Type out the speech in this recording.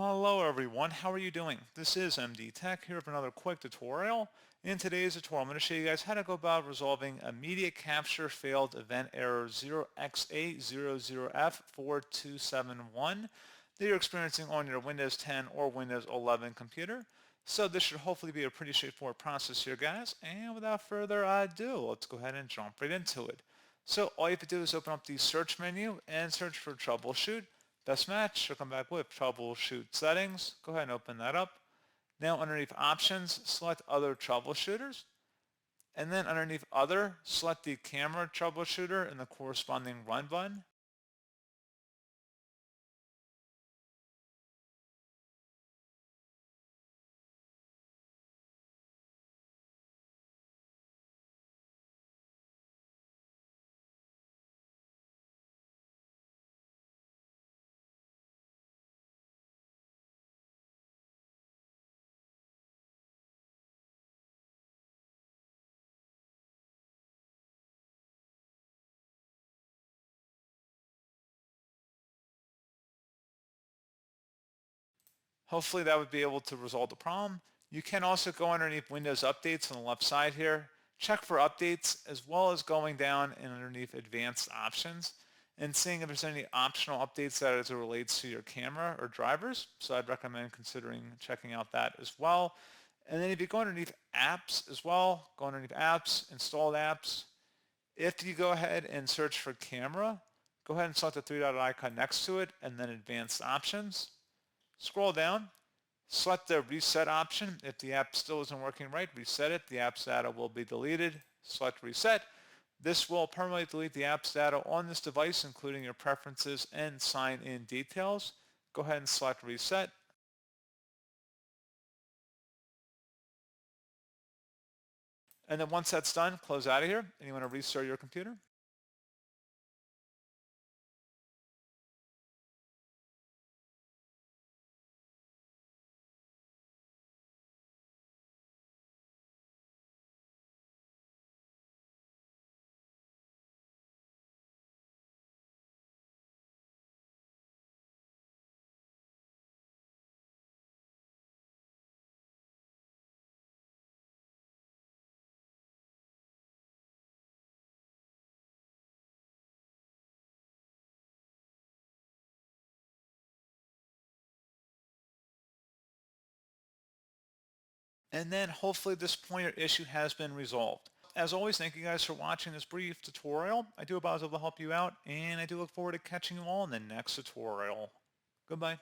Hello everyone, how are you doing? This is MD Tech here with another quick tutorial. In today's tutorial, I'm going to show you guys how to go about resolving a media capture failed event error 0xa00f4271 that you're experiencing on your Windows 10 or Windows 11 computer. So this should hopefully be a pretty straightforward process here, guys. And without further ado, let's go ahead and jump right into it. So all you have to do is open up the search menu and search for troubleshoot. Best match, you'll come back with troubleshoot settings. Go ahead and open that up. Now underneath options, select other troubleshooters. And then underneath other, select the camera troubleshooter and the corresponding run button. Hopefully that would be able to resolve the problem. You can also go underneath Windows Updates on the left side here, check for updates, as well as going down and underneath Advanced Options and seeing if there's any optional updates that as it relates to your camera or drivers. So I'd recommend considering checking out that as well. And then if you go underneath Apps as well, go underneath Apps, Installed Apps. If you go ahead and search for camera, go ahead and select the three-dot icon next to it and then Advanced Options. Scroll down, select the reset option. If the app still isn't working right, reset it. The app's data will be deleted. Select reset. This will permanently delete the app's data on this device, including your preferences and sign-in details. Go ahead and select reset. And then once that's done, close out of here and you want to restart your computer. And then hopefully this point or issue has been resolved. As always, thank you guys for watching this brief tutorial. I do hope I was able to help you out, and I do look forward to catching you all in the next tutorial. Goodbye.